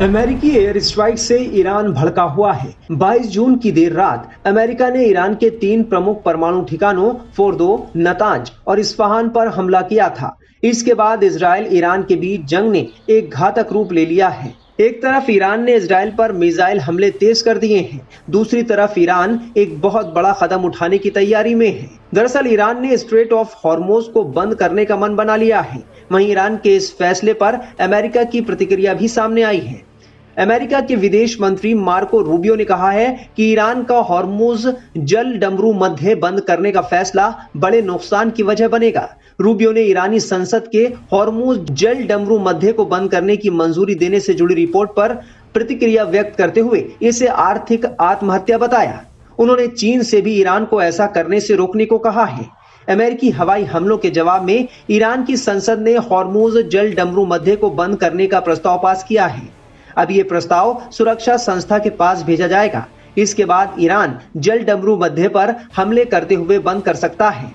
अमेरिकी air strike से Iran भड़का हुआ है। 22 जून की देर रात अमेरिका ने ईरान के 3 प्रमुख परमाणु ठिकानों फोर्दो, नतांज और इस्फहान पर हमला किया था। इसके बाद इजराइल ईरान के बीच जंग ने एक घातक रूप ले लिया है। एक तरफ ईरान ने इजराइल पर मिसाइल हमले तेज कर दिए हैं, दूसरी तरफ ईरान एक बहुत बड़ा कदम उठाने की तैयारी में है। दरअसल ईरान ने स्ट्रेट ऑफ हॉर्मुज को बंद करने का मन बना लिया है। वहीं ईरान के इस फैसले पर अमेरिका की प्रतिक्रिया भी सामने आई है। अमेरिका के विदेश मंत्री मार्को रूबियो ने कहा है कि ईरान का हॉर्मुज जल डमरू मध्य बंद करने का फैसला बड़े नुकसान की वजह बनेगा। रूबियो ने ईरानी संसद के हॉर्मुज जल डमरू मध्य को बंद करने की मंजूरी देने से जुड़ी रिपोर्ट पर प्रतिक्रिया व्यक्त करते हुए इसे आर्थिक आत्महत्या बताया। उन्होंने चीन से भी ईरान को ऐसा करने से रोकने को कहा है। अमेरिकी हवाई हमलों के जवाब में ईरान की संसद ने हॉर्मुज जल डमरू मध्य को बंद करने का प्रस्ताव पास किया है। अब ये प्रस्ताव सुरक्षा संस्था के पास भेजा जाएगा। इसके बाद ईरान जल डमरू मध्य पर हमले करते हुए बंद कर सकता है।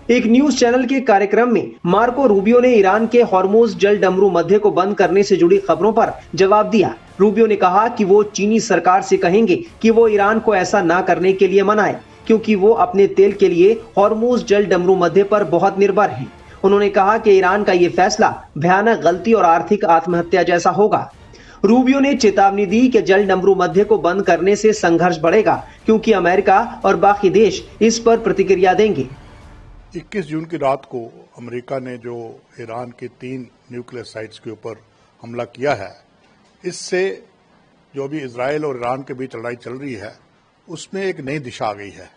एक न्यूज चैनल के कार्यक्रम में मार्को रूबियो ने ईरान के हॉर्मुज जल डमरू मध्य को बंद करने से जुड़ी खबरों पर जवाब दिया। रूबियो ने कहा कि वो चीनी सरकार से कहेंगे कि वो ईरान को ऐसा ना करने के लिए मनाए, क्योंकि वो अपने तेल के लिए हॉर्मुज जल डमरू मध्य पर बहुत निर्भर है। उन्होंने कहा कि ईरान का ये फैसला भयानक गलती और आर्थिक आत्महत्या जैसा होगा। रूबियो ने चेतावनी दी कि जल डमरू मध्य को बंद करने से संघर्ष बढ़ेगा, क्योंकि अमेरिका और बाकी देश इस पर प्रतिक्रिया देंगे। 21 जून की रात को अमेरिका ने जो ईरान के 3 न्यूक्लियर साइट्स के ऊपर हमला किया है, इससे जो अभी इजराइल और ईरान के बीच लड़ाई चल रही है उसमें एक नई दिशा आ गई है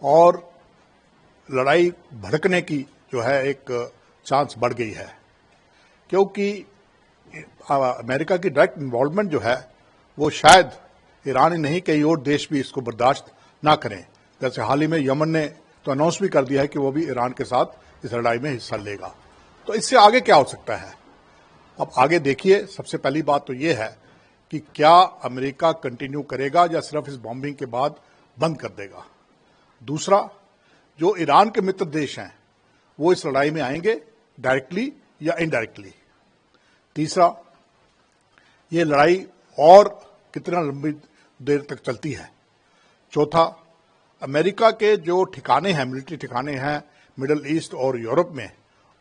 और लड़ाई भड़कने की जो है एक चांस बढ़ गई है, क्योंकि अमेरिका की डायरेक्ट इन्वॉल्वमेंट जो है वो शायद ईरान ही नहीं कई और देश भी इसको बर्दाश्त ना करें। जैसे हाल ही में यमन ने तो अनाउंस भी कर दिया है कि वो भी ईरान के साथ इस लड़ाई में हिस्सा लेगा। तो इससे आगे क्या हो सकता है? अब आगे देखिए, सबसे पहली बात तो ये है कि क्या अमेरिका कंटिन्यू करेगा या सिर्फ इस बॉम्बिंग के बाद बंद कर देगा। दूसरा, जो ईरान के मित्र देश हैं वो इस लड़ाई में आएंगे डायरेक्टली या इनडायरेक्टली। तीसरा, ये लड़ाई और कितना लंबी देर तक चलती है। चौथा, अमेरिका के जो ठिकाने हैं, मिलिट्री ठिकाने हैं मिडल ईस्ट और यूरोप में,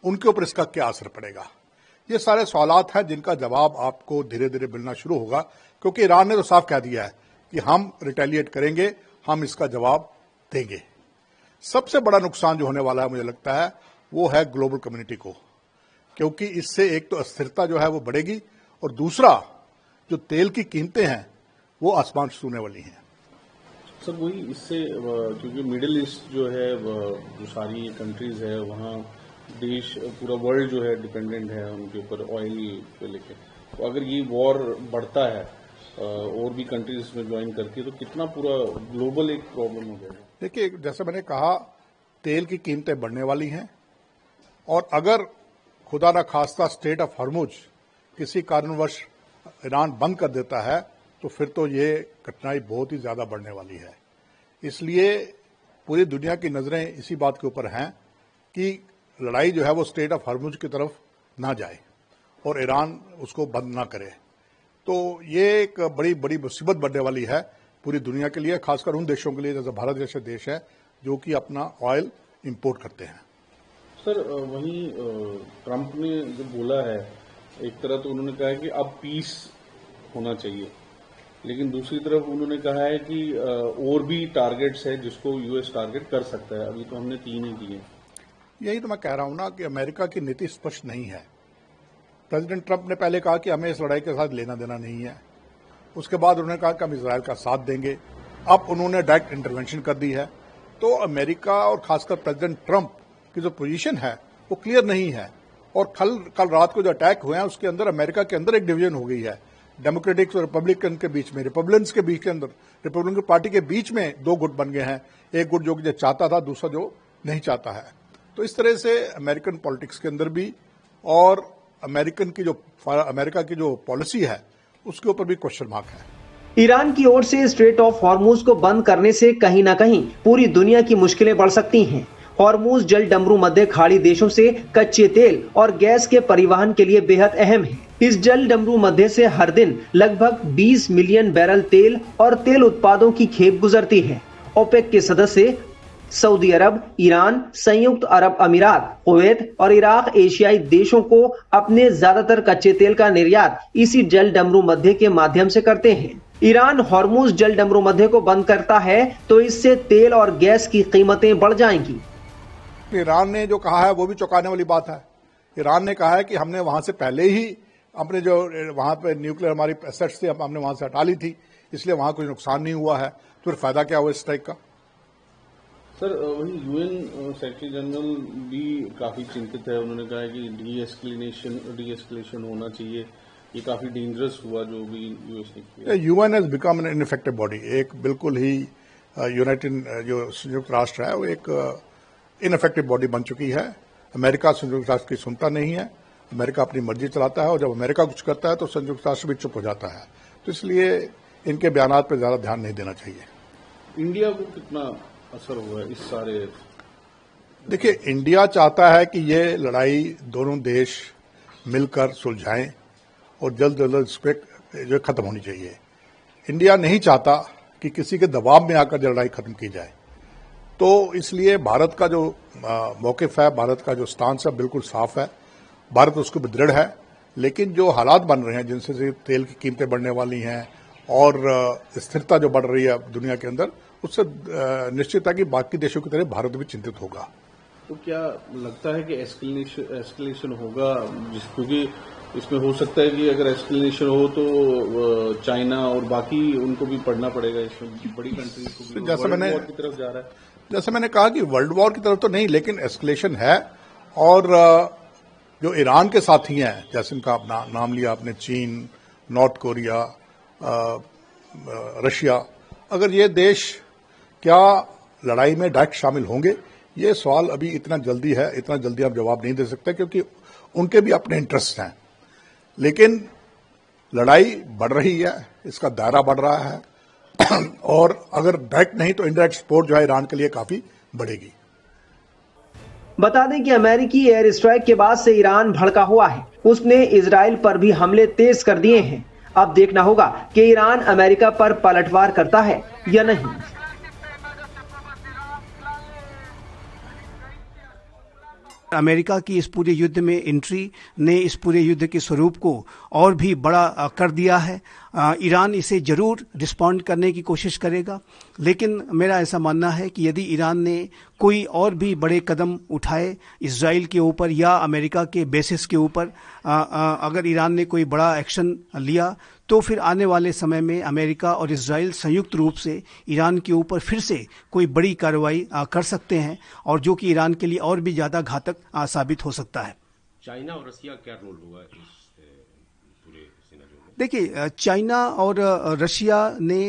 उनके ऊपर इसका क्या असर पड़ेगा। ये सारे सवालात हैं जिनका जवाब आपको धीरे धीरे मिलना शुरू होगा, क्योंकि ईरान ने तो साफ कह दिया है कि हम रिटेलिएट करेंगे, हम इसका जवाब देंगे। सबसे बड़ा नुकसान जो होने वाला है मुझे लगता है वो है ग्लोबल कम्युनिटी को, क्योंकि इससे एक तो अस्थिरता जो है वो बढ़ेगी और दूसरा जो तेल की कीमतें हैं वो आसमान छूने वाली हैं। सर वही इससे, क्योंकि मिडिल ईस्ट जो है जो सारी कंट्रीज है वहाँ देश पूरा वर्ल्ड जो है डिपेंडेंट है उनके ऊपर ऑयल को लेके। तो अगर ये वॉर बढ़ता है और भी कंट्रीज इसमें ज्वाइन करती है तो कितना पूरा ग्लोबल एक प्रॉब्लम हो जाएगा। देखिए, जैसे मैंने कहा, तेल की कीमतें बढ़ने वाली हैं और अगर खुदा न खास्ता स्टेट ऑफ हॉर्मुज किसी कारणवश ईरान बंद कर देता है तो फिर तो ये कठिनाई बहुत ही ज्यादा बढ़ने वाली है। इसलिए पूरी दुनिया की नजरें इसी बात के ऊपर हैं कि लड़ाई जो है वो स्टेट ऑफ हॉर्मुज की तरफ ना जाए और ईरान उसको बंद ना करे। तो ये एक बड़ी बड़ी मुसीबत बढ़ने वाली है पूरी दुनिया के लिए, खासकर उन देशों के लिए जैसे भारत जैसे देश है जो कि अपना ऑयल इंपोर्ट करते हैं। सर वहीं ट्रंप ने जो बोला है, एक तरह तो उन्होंने कहा है कि अब पीस होना चाहिए, लेकिन दूसरी तरफ उन्होंने कहा है कि और भी टारगेट्स है जिसको यूएस टारगेट कर सकता है। अभी तो हमने 3 ही दिए। यही तो मैं कह रहा हूं ना कि अमेरिका की नीति स्पष्ट नहीं है। प्रेसिडेंट ट्रंप ने पहले कहा कि हमें इस लड़ाई के साथ लेना देना नहीं है, उसके बाद उन्होंने कहा कि हम इजराइल का साथ देंगे। अब उन्होंने डायरेक्ट इंटरवेंशन कर दी है। तो अमेरिका और खासकर प्रेसिडेंट ट्रंप की जो पोजीशन है वो क्लियर नहीं है। और कल रात को जो अटैक हुए हैं उसके अंदर अमेरिका के अंदर एक डिवीजन हो गई है, डेमोक्रेटिक्स और रिपब्लिकन के बीच में, रिपब्लिकन्स के बीच के अंदर, रिपब्लिकन पार्टी के बीच में 2 गुट बन गए हैं। एक गुट जो चाहता था, दूसरा जो नहीं चाहता है। तो इस तरह से अमेरिकन पॉलिटिक्स के अंदर भी और अमेरिका की जो पॉलिसी है उसके ऊपर भी क्वेश्चन मार्क है। ईरान की ओर से स्ट्रेट ऑफ हॉर्मुज को बंद करने से कहीं ना कहीं पूरी दुनिया की मुश्किलें बढ़ सकती हैं। हॉर्मुज जल डमरू मध्य खाड़ी देशों से कच्चे तेल और गैस के परिवहन के लिए बेहद अहम है। इस जल डमरू मध्य से हर दिन लगभग 20 मिलियन बैरल तेल और तेल उत्पादों की खेप गुजरती है। ओपेक के सदस्य सऊदी अरब, ईरान, संयुक्त अरब अमीरात, कुवैत और इराक एशियाई देशों को अपने ज्यादातर कच्चे तेल का निर्यात इसी जल डमरू मध्य के माध्यम से करते हैं। ईरान हॉर्मुज जल डमरू मध्य को बंद करता है तो इससे तेल और गैस की कीमतें बढ़ जाएंगी। ईरान ने जो कहा है वो भी चौंकाने वाली बात है। ईरान ने कहा है कि हमने वहां से पहले ही अपने जो वहां पे न्यूक्लियर हमारी एसेट्स थी हमने वहां से हटा ली थी, इसलिए वहां कोई नुकसान नहीं हुआ है। तो फिर फायदा क्या हुआ इस स्ट्राइक का? सर, वही यूएन सेक्रेटरी जनरल भी काफी चिंतित है। उन्होंने कहा है कि डी एस्केलेशन होना चाहिए। ये काफी डेंजरस हुआ जो भी यूएस ने किया। UN has become an ineffective body. एक बिल्कुल ही यूनाइटेड जो संयुक्त राष्ट्र है वो एक इनइफेक्टिव बॉडी बन चुकी है। अमेरिका संयुक्त राष्ट्र की सुनता नहीं है। अमेरिका अपनी मर्जी चलाता है और जब अमेरिका कुछ करता है तो संयुक्त राष्ट्र भी चुप हो जाता है। तो इसलिए इनके बयानात पर ज्यादा ध्यान नहीं देना चाहिए। इंडिया को कितना असर हुआ है इस सारे? देखिए, इंडिया चाहता है कि ये लड़ाई दोनों देश मिलकर सुलझाएं और जल्द से जल्द इस पर जो खत्म होनी चाहिए। इंडिया नहीं चाहता कि किसी के दबाव में आकर लड़ाई खत्म की जाए। तो इसलिए भारत का जो मौकिफ है, भारत का जो स्टांस है बिल्कुल साफ है। भारत उसको भी दृढ़ है। लेकिन जो हालात बन रहे हैं जिनसे तेल की कीमतें बढ़ने वाली हैं और स्थिरता जो बढ़ रही है दुनिया के अंदर, उससे निश्चित है कि बाकी देशों की तरह भारत भी चिंतित होगा। तो क्या लगता है कि एस्केलेशन होगा? क्योंकि इसमें हो सकता है कि अगर एस्केलेशन हो तो चाइना और बाकी उनको भी पढ़ना पड़ेगा। इसमें बड़ी कंट्रीज को भी वर्ल्ड वॉर की तरफ जा रहा है। जैसे मैंने कहा कि वर्ल्ड वॉर की तरफ तो नहीं, लेकिन एस्केलेशन है। और जो ईरान के साथी हैं, जैसे उनका अपना नाम लिया आपने, चीन, नॉर्थ कोरिया, रशिया, अगर ये देश क्या लड़ाई में डायरेक्ट शामिल होंगे, ये सवाल अभी इतना जल्दी हम जवाब नहीं दे सकते क्योंकि उनके भी अपने इंटरेस्ट हैं। लेकिन लड़ाई बढ़ रही है, इसका दायरा बढ़ रहा है और अगर डायरेक्ट नहीं तो इनडायरेक्ट सपोर्ट जो है ईरान के लिए काफी बढ़ेगी। बता दें कि अमेरिकी एयर स्ट्राइक के बाद से ईरान भड़का हुआ है। उसने इजराइल पर भी हमले तेज कर दिए हैं। अब देखना होगा कि ईरान अमेरिका पर पलटवार करता है या नहीं। अमेरिका की इस पूरे युद्ध में एंट्री ने इस पूरे युद्ध के स्वरूप को और भी बड़ा कर दिया है। ईरान इसे जरूर रिस्पॉन्ड करने की कोशिश करेगा, लेकिन मेरा ऐसा मानना है कि यदि ईरान ने कोई और भी बड़े कदम उठाए इजराइल के ऊपर या अमेरिका के बेसिस के ऊपर, अगर ईरान ने कोई बड़ा एक्शन लिया तो फिर आने वाले समय में अमेरिका और इजराइल संयुक्त रूप से ईरान के ऊपर फिर से कोई बड़ी कार्रवाई कर सकते हैं और जो कि ईरान के लिए और भी ज़्यादा घातक साबित हो सकता है। चाइना और रशिया क्या रोल होगा इस पूरे सिनेरियो में? देखिए, चाइना और रशिया ने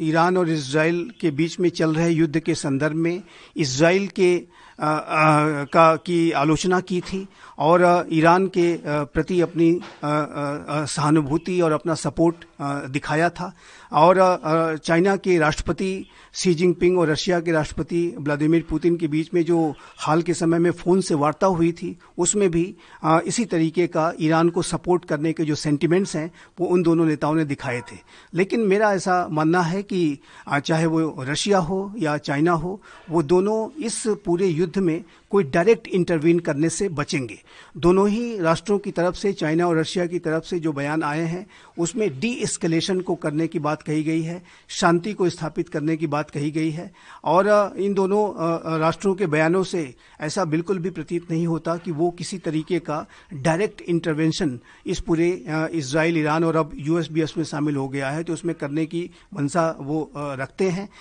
ईरान और इजराइल के बीच में चल रहे युद्ध के संदर्भ में इजराइल के की आलोचना की थी और ईरान के प्रति अपनी सहानुभूति और अपना सपोर्ट दिखाया था। और चाइना के राष्ट्रपति शी जिनपिंग और रशिया के राष्ट्रपति व्लादिमीर पुतिन के बीच में जो हाल के समय में फ़ोन से वार्ता हुई थी, उसमें भी इसी तरीके का ईरान को सपोर्ट करने के जो सेंटिमेंट्स हैं वो उन दोनों नेताओं ने दिखाए थे। लेकिन मेरा ऐसा मानना है कि चाहे वो रशिया हो या चाइना हो, वो दोनों इस पूरे युद्ध में कोई डायरेक्ट इंटरवीन करने से बचेंगे। दोनों ही राष्ट्रों की तरफ से, चाइना और रशिया की तरफ से जो बयान आए हैं उसमें डी एस्केलेशन को करने की बात कही गई है, शांति को स्थापित करने की बात कही गई है। और इन दोनों राष्ट्रों के बयानों से ऐसा बिल्कुल भी प्रतीत नहीं होता कि वो किसी तरीके का डायरेक्ट इंटरवेंशन इस पूरे इजराइल, ईरान और अब यूएस भी इसमें शामिल हो गया है तो उसमें करने की मंशा वो रखते हैं।